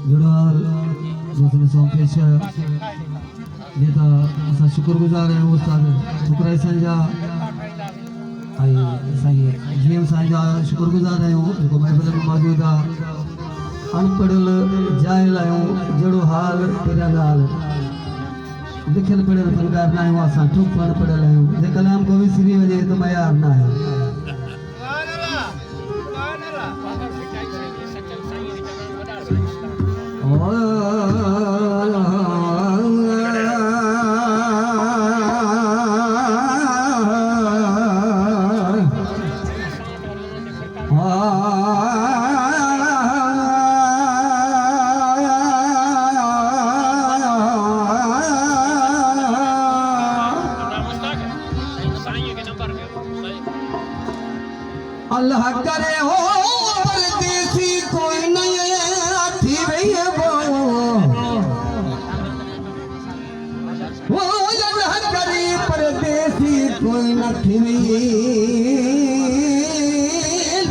जुड़ाल दूसरे सौ पेश ये तो असा शुक्रगुजार है उस्ताद फुकराई संजा आई सही जीएम संजा शुक्रगुजार है जो महफिल में मौजूद है अनपढ़ल जाहिल आयो जड़ो हाल तेरा हाल लिखल पढ़ल फनकार ना है असा ठुक पढ़ पढ़ल है जे कलाम को भी श्री वजे तो मैं यार ना है अल्लाह करे हो परदेसी कोई नहीं आठी भैया वो अल्लाह करे परदेसी कोई नहीं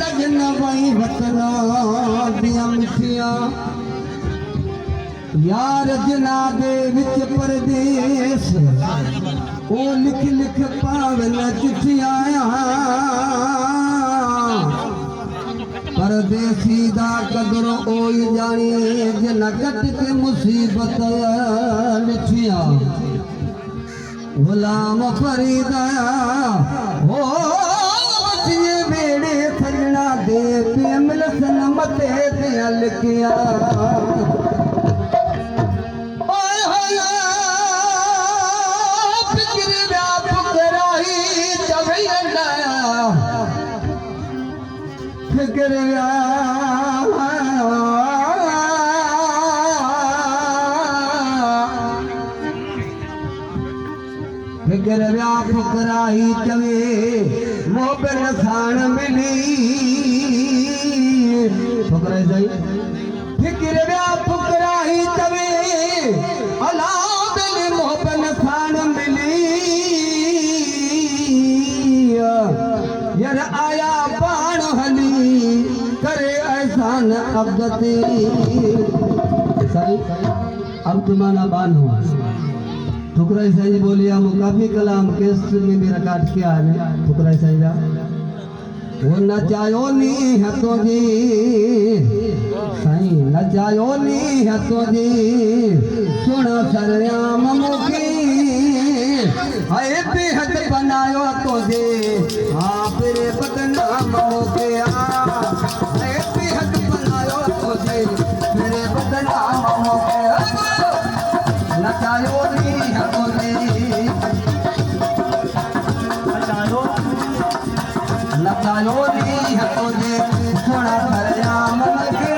लगन भाई वतना दिया मिठिया यार जना दे विच परदेस ओ लिख लिख पावन चिट्ठियां परदेसी दा कदर ओई जानी जिन गट के मुसीबत लिखिया गुलाम फरीदा हो बचिए बेड़े सजना दे पे मिलसन मते ते लिखिया फिक्र फिक्र व्या फुकराही चवे मोबिल साण मिली फुकराही सही फिक्र व्या फुकराही चवे अला बिल मोबिल साण मिली यार आया बाण हली करे एहसान अब्दती सही अब तुम्हारा बान हुआ फुकराई सही बोलिया मुकाफी कलाम केस में मेरा काट किया है फुकराई सही जा वो नचायो नी है तो जी सही नचायो नी है तो जी सुन सरयाम मुखी हाय बेहद बनायो तो जी हाँ फिर बदनाम हो गया हाय बेहद बनायो तो जी फिर बदनाम हो गया नचायो नी है तो जी नचायो नी है तो जी सुना सरयाम मुखी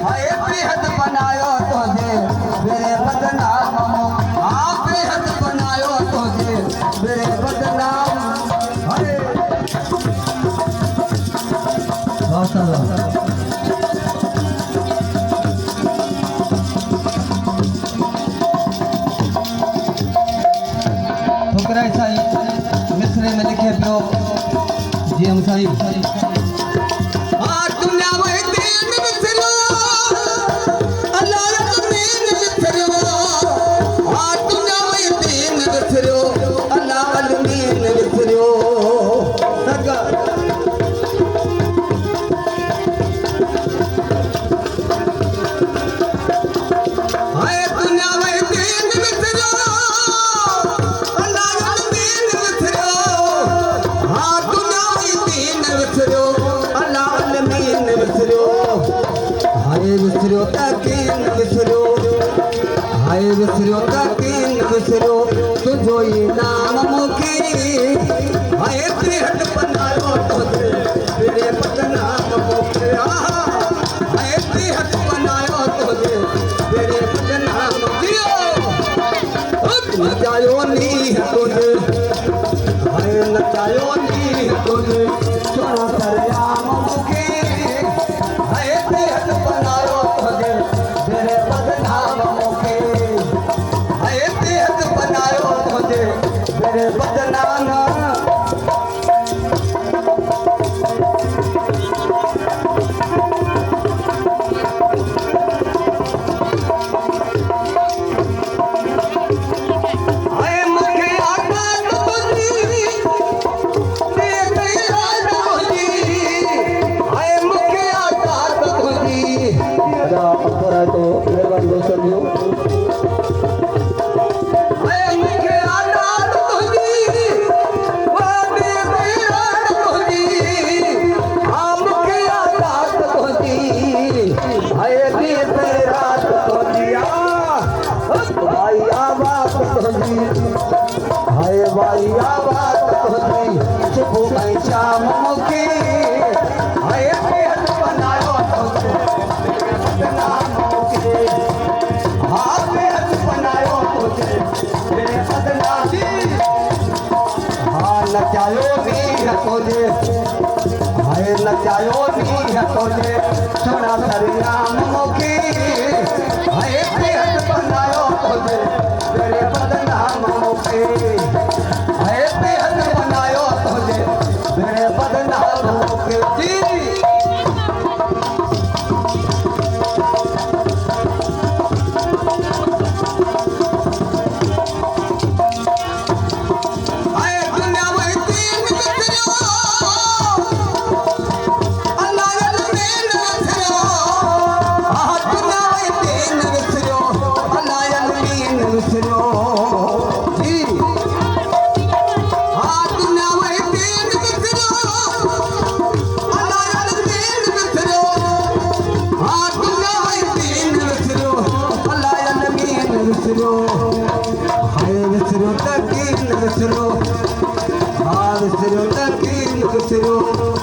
हाय बेहद बनायो तो जी फिर बदनाम हो हाँ बेहद बनायो तो जी फिर बदनाम हरे फुकराई साई मिसरे में लिखे पियो जी हम साई हाय विसरो तकीन विसरो तुझो ही नाम मुखी हाय बेहद बनायो तो तेरे बदनाम मुखी हाय बेहद बनायो तो तेरे बदनाम दियो नचायो नी तुझे हाय नचायो नी तुझे सुना सरयाम मुखी हाय बेहद बनायो तो तेरे बदनाम मुखी हाय बेहद बनायो तो तेरे बदनाम अदा अवसर आहे तो महिरबानी दोस्तनि जो हाय भाई आवाज तोहरी सुबह ऐं शाम मूंखे हाय पेट बनायो तोखे बदनाम मूंखे हा पेट बनायो तोखे मेरे बदनामी हा नचायो नी है तोखे हाय नचायो नी है तोखे सोना सरियाम मूंखे हाय पेट बनायो तोखे मेरे बदनाम मूंखे हाय पेट बनायो तोखे मेरे बदनाम मूंखे जी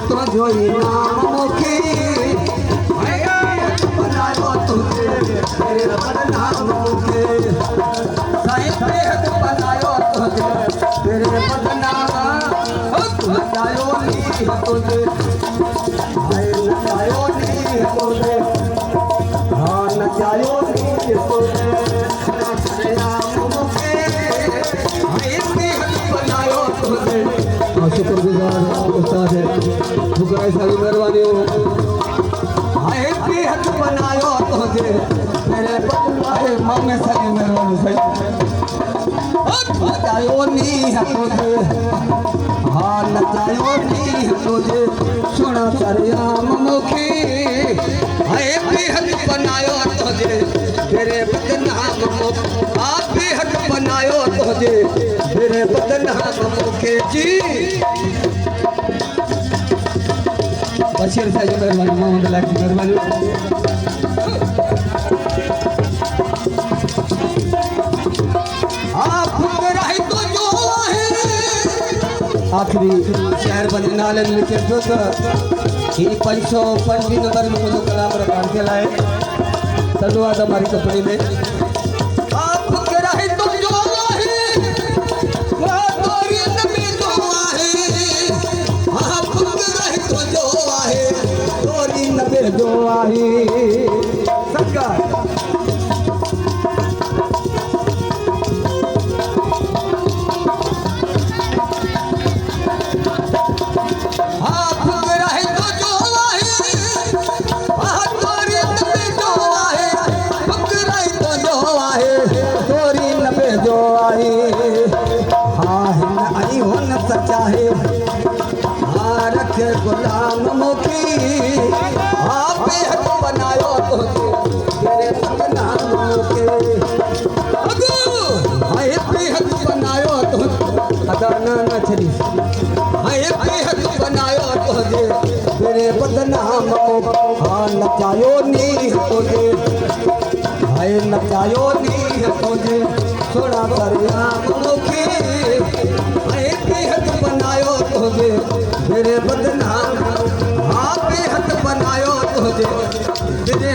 तुझो ही नाम मूंखे बनायो तुझे मेरे बदनाम मूंखे साईं पेट बनायो तुझे मेरे बदनाम नचायो नी तुझे हाय नचायो नी तुझे हाँ नचायो नी तुझे नाम मूंखे हाय पेट बनायो तुझे शुक्रगुजार उस्ताद है फुकराई सारी मेहरबानी हो हाय पेट बनायो तुझे मेरे बदनाम मामे सारी मेहरबानी सही नचायो नी है तुझे हाँ नचायो नी है तुझे सुना सरियाम मूंखे हाय पेट बनायो तुझे मेरे बदनाम आप पेट बनायो तुझे मेरे बदनाम मूंखे जी बशीर साहब जी मेहरबानी मोहम्मद लाख जी मेहरबानी आप रही तो जो है आखिरी शहर बने नाले में लिखे जो ही 525 नंबर में मुझे कलाम रखान के लाए धन्यवाद हमारी कंपनी में आप रही तो जो है जो आहे सरकार चाहे हाँ रखे गुलाम मूंखे हाँ पेट बनायो तोखे मेरे बदनाम मूंखे हाय पेट बनायो तोखे अदा ना छड़ी हाय पेट बनायो तोखे मेरे बदनाम हाँ नचायो नी तोखे हाय नचायो नी तोखे सोना सरियाम मूंखे बनायो तुझे मेरे बदनाम हाँ पेट बनायो तुझे मेरे